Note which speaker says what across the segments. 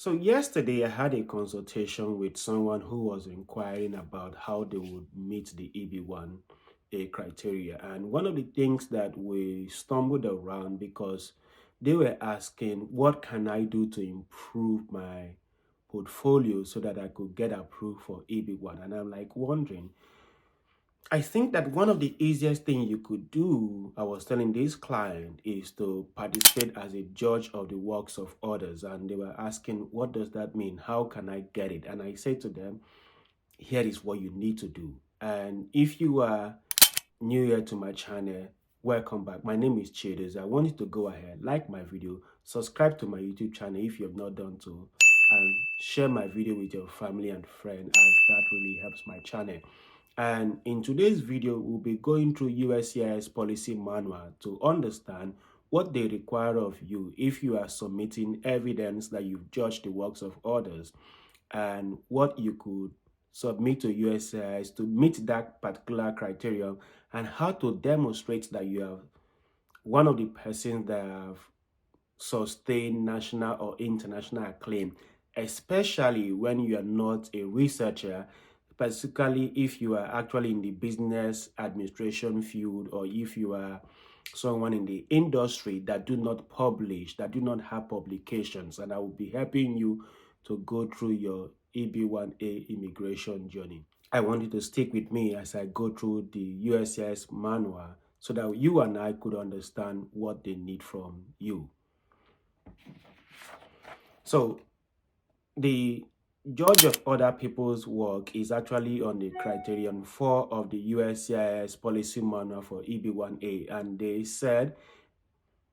Speaker 1: So yesterday I had a consultation with someone who was inquiring about how they would meet the EB1A criteria. And one of the things that we stumbled around because they were asking, what can I do to improve my portfolio so that I could get approved for EB1? And I'm like wondering, I think that one of the easiest thing you could do, I was telling this client, is to participate as a judge of the works of others. And they were asking, what does that mean? How can I get it? And I said to them, here is what you need to do. And if you are new here to my channel, welcome back. My name is Chides. I want you to go ahead, like my video, subscribe to my YouTube channel if you have not done so, and share my video with your family and friends, as that really helps my channel. And in today's video, we'll be going through USCIS policy manual to understand what they require of you if you are submitting evidence that you've judged the works of others, and what you could submit to USCIS to meet that particular criterion, and how to demonstrate that you are one of the persons that have sustained national or international acclaim, especially when you are not a researcher, specifically if you are actually in the business administration field, or if you are someone in the industry that do not publish, that do not have publications. And I will be helping you to go through your EB1A immigration journey. I want you to stick with me as I go through the USCIS manual so that you and I could understand what they need from you. So the judge of other people's work is actually on the criterion 4 of the USCIS policy manual for EB1A, and they said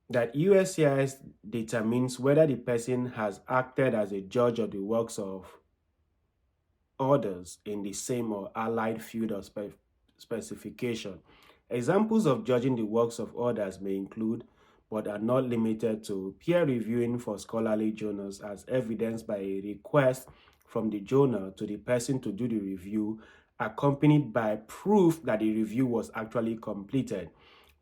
Speaker 1: that USCIS determines whether the person has acted as a judge of the works of others in the same or allied field or specification. Examples of judging the works of others may include, but are not limited to, peer reviewing for scholarly journals as evidenced by a request from the journal to the person to do the review, accompanied by proof that the review was actually completed.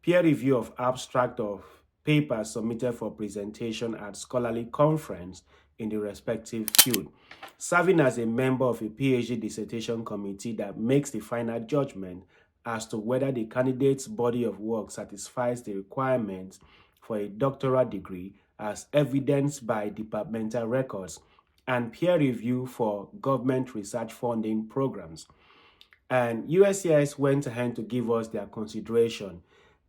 Speaker 1: Peer review of abstract of papers submitted for presentation at scholarly conference in the respective field. Serving as a member of a PhD dissertation committee that makes the final judgment as to whether the candidate's body of work satisfies the requirements for a doctoral degree as evidenced by departmental records, and peer review for government research funding programs. And USCIS went ahead to give us their consideration.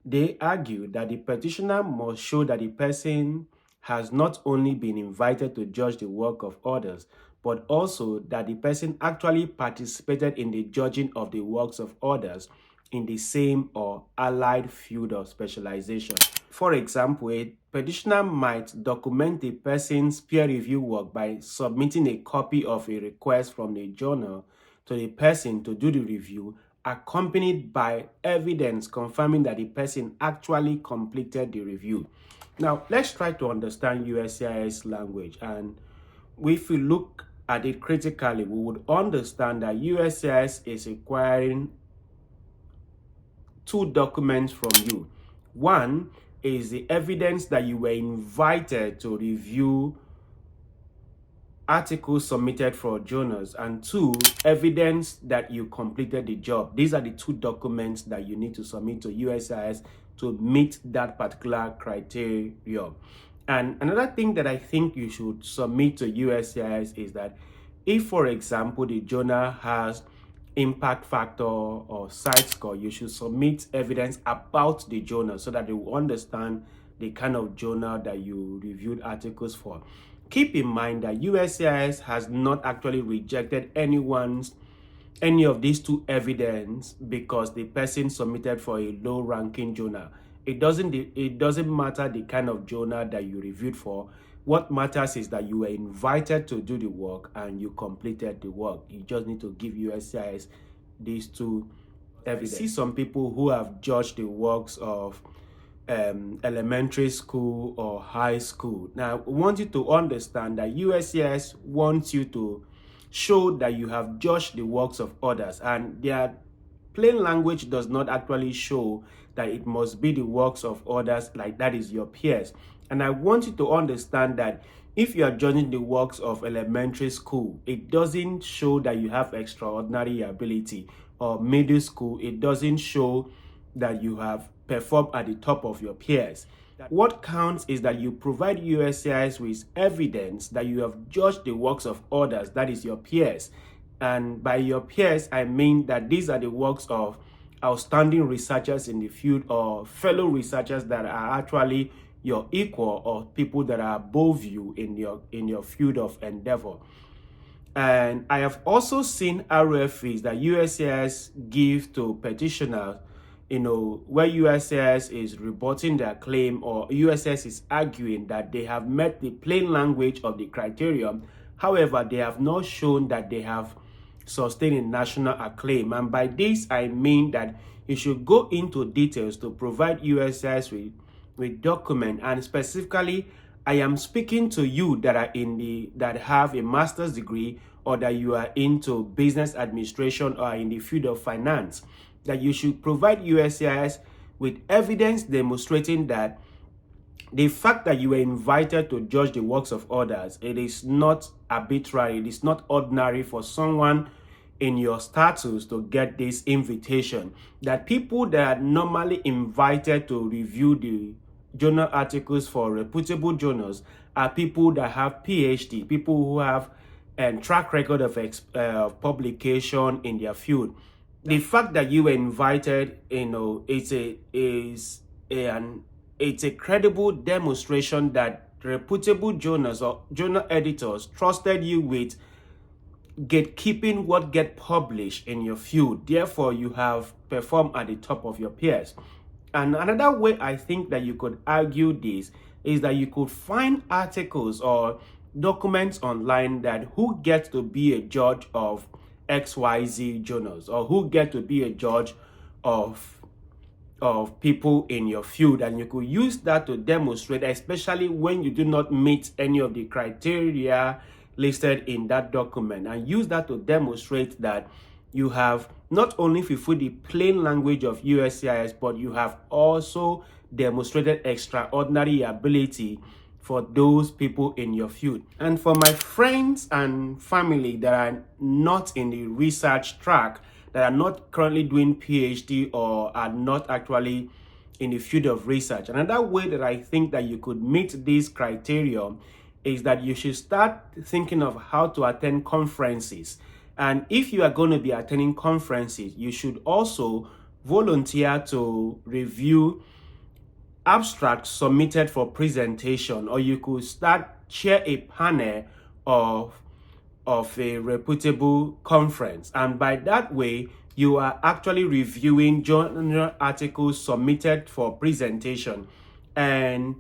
Speaker 1: They argued that the petitioner must show that the person has not only been invited to judge the work of others, but also that the person actually participated in the judging of the works of others in the same or allied field of specialization. For example, a petitioner might document the person's peer review work by submitting a copy of a request from the journal to the person to do the review, accompanied by evidence confirming that the person actually completed the review. Now, let's try to understand USCIS language, and if we look at it critically, we would understand that USCIS is requiring two documents from you. One is the evidence that you were invited to review articles submitted for journals, and two, evidence that you completed the job. These are the two documents that you need to submit to USCIS to meet that particular criteria. And another thing that I think you should submit to USCIS is that if, for example, the journal has impact factor or site score, you should submit evidence about the journal so that they will understand the kind of journal that you reviewed articles for. Keep in mind that USCIS has not actually rejected any of these two evidence because the person submitted for a low-ranking journal. It doesn't matter the kind of journal that you reviewed for. What matters is that you were invited to do the work and you completed the work. You just need to give USCIS these two evidence. I see some people who have judged the works of elementary school or high school. Now, I want you to understand that USCIS wants you to show that you have judged the works of others, and their plain language does not actually show that it must be the works of others, like that is your peers. And I want you to understand that if you are judging the works of elementary school, it doesn't show that you have extraordinary ability, or middle school, it doesn't show that you have performed at the top of your peers. What counts is that you provide USCIS with evidence that you have judged the works of others, that is your peers. And by your peers, I mean that these are the works of outstanding researchers in the field, or fellow researchers that are actually your equal, or people that are above you in your field of endeavor. And I have also seen RFEs that USCIS give to petitioners, where USCIS is rebutting their claim, or USCIS is arguing that they have met the plain language of the criterion. However, they have not shown that they have sustained a national acclaim. And by this, I mean that you should go into details to provide USCIS with document. And specifically, I am speaking to you that are that have a master's degree, or that you are into business administration or in the field of finance, that you should provide USCIS with evidence demonstrating that the fact that you were invited to judge the works of others, it is not arbitrary, it is not ordinary for someone in your status to get this invitation. That people that are normally invited to review the journal articles for reputable journals are people that have PhD, people who have a track record of publication in their field. The fact that you were invited, it's a credible demonstration that reputable journals or journal editors trusted you with gatekeeping what get published in your field. Therefore, you have performed at the top of your peers. And another way I think that you could argue this is that you could find articles or documents online that who gets to be a judge of XYZ journals, or who get to be a judge of people in your field, and you could use that to demonstrate, especially when you do not meet any of the criteria listed in that document, and use that to demonstrate that you have not only fulfilled the plain language of USCIS, but you have also demonstrated extraordinary ability for those people in your field. And for my friends and family that are not in the research track, that are not currently doing PhD, or are not actually in the field of research, another way that I think that you could meet this criterion is that you should start thinking of how to attend conferences. And if you are going to be attending conferences, you should also volunteer to review abstracts submitted for presentation, or you could chair a panel of a reputable conference. And by that way, you are actually reviewing journal articles submitted for presentation. And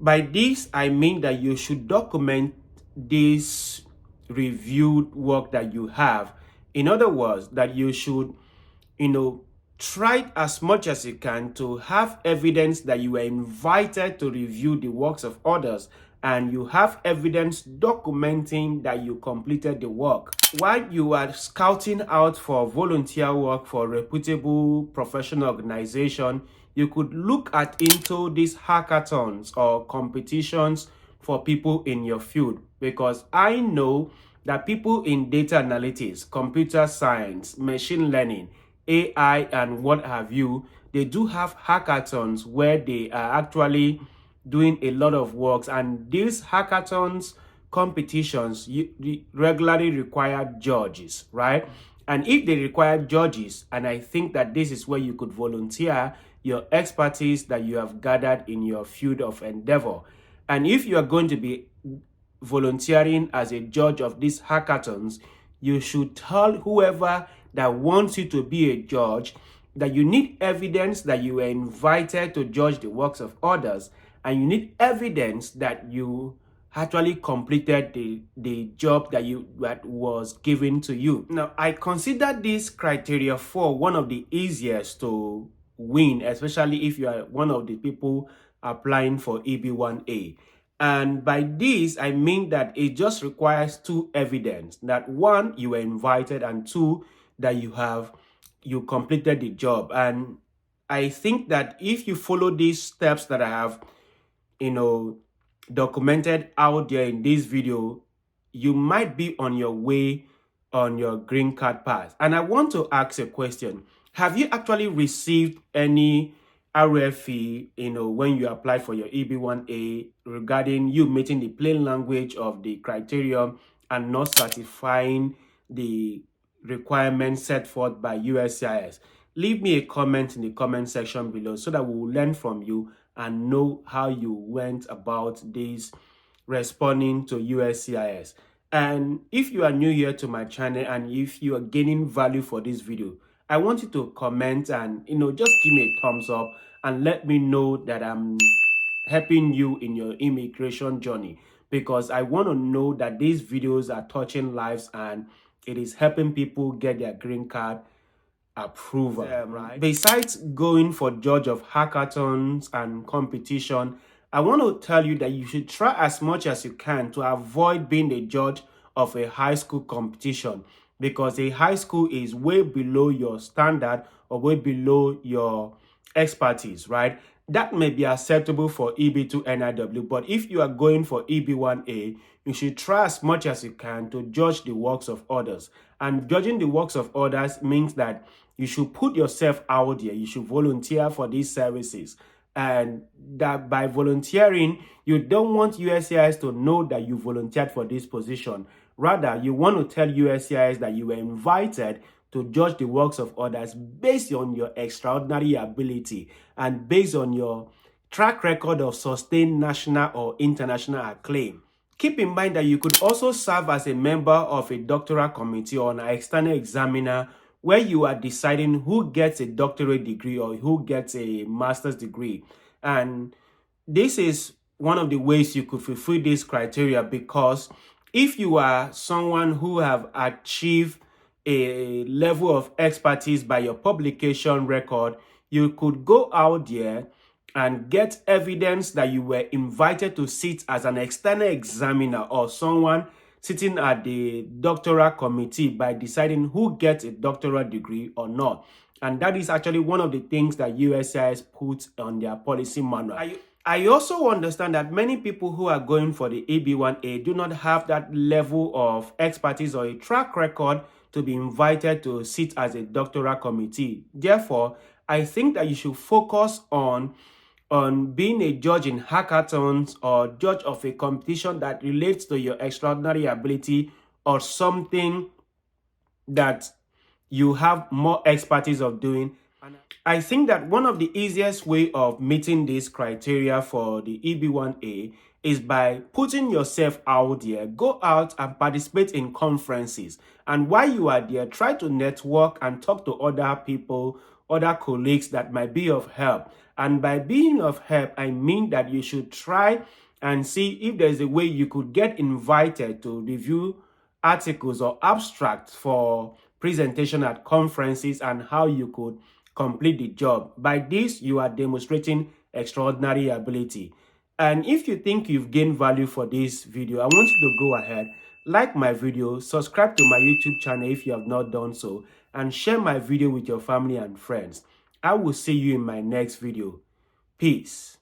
Speaker 1: by this, I mean that you should document this reviewed work that you have. In other words, that you should, try as much as you can to have evidence that you were invited to review the works of others, and you have evidence documenting that you completed the work. While you are scouting out for volunteer work for a reputable professional organization, you could look into these hackathons or competitions for people in your field, because I know that people in data analytics, computer science, machine learning, AI, and what have you, they do have hackathons where they are actually doing a lot of works. And these hackathons competitions regularly require judges, right? And if they require judges, and I think that this is where you could volunteer your expertise that you have gathered in your field of endeavor. And if you are going to be volunteering as a judge of these hackathons, you should tell whoever that wants you to be a judge that you need evidence that you were invited to judge the works of others, and you need evidence that you actually completed the job that was given to you. Now, I consider this criteria for one of the easiest to win, especially if you are one of the people applying for EB1A. And by this, I mean that it just requires two evidence: that one, you were invited, and two, that you completed the job. And I think that if you follow these steps that I have, documented out there in this video, you might be on your way on your green card path. And I want to ask a question. Have you actually received any RFE, when you apply for your EB1A regarding you meeting the plain language of the criterion and not satisfying the requirements set forth by USCIS? Leave me a comment in the comment section below so that we will learn from you and know how you went about this responding to USCIS. And if you are new here to my channel and if you are gaining value for this video, I want you to comment and just give me a thumbs up and let me know that I'm helping you in your immigration journey, because I want to know that these videos are touching lives and it is helping people get their green card approval. Right? Besides going for judge of hackathons and competition, I want to tell you that you should try as much as you can to avoid being a judge of a high school competition, because a high school is way below your standard or way below your expertise, right? That may be acceptable for EB2NIW, but if you are going for EB1A, you should try as much as you can to judge the works of others. And judging the works of others means that you should put yourself out there. You should volunteer for these services. And that by volunteering, you don't want USCIS to know that you volunteered for this position. Rather, you want to tell USCIS that you were invited to judge the works of others based on your extraordinary ability and based on your track record of sustained national or international acclaim. Keep in mind that you could also serve as a member of a doctoral committee or an external examiner where you are deciding who gets a doctorate degree or who gets a master's degree. And this is one of the ways you could fulfill this criteria, because if you are someone who have achieved a level of expertise by your publication record, you could go out there and get evidence that you were invited to sit as an external examiner or someone sitting at the doctoral committee by deciding who gets a doctoral degree or not. And that is actually one of the things that USCIS puts on their policy manual. I also understand that many people who are going for the EB1A do not have that level of expertise or a track record to be invited to sit as a doctoral committee. Therefore, I think that you should focus on being a judge in hackathons or judge of a competition that relates to your extraordinary ability or something that you have more expertise of doing. I think that one of the easiest way of meeting this criteria for the EB1A is by putting yourself out there. Go out and participate in conferences. And while you are there, try to network and talk to other people, other colleagues that might be of help. And by being of help, I mean that you should try and see if there's a way you could get invited to review articles or abstracts for presentation at conferences and how you could complete the job. By this, you are demonstrating extraordinary ability. And if you think you've gained value for this video, I want you to go ahead, like my video, subscribe to my YouTube channel if you have not done so, and share my video with your family and friends. I will see you in my next video. Peace.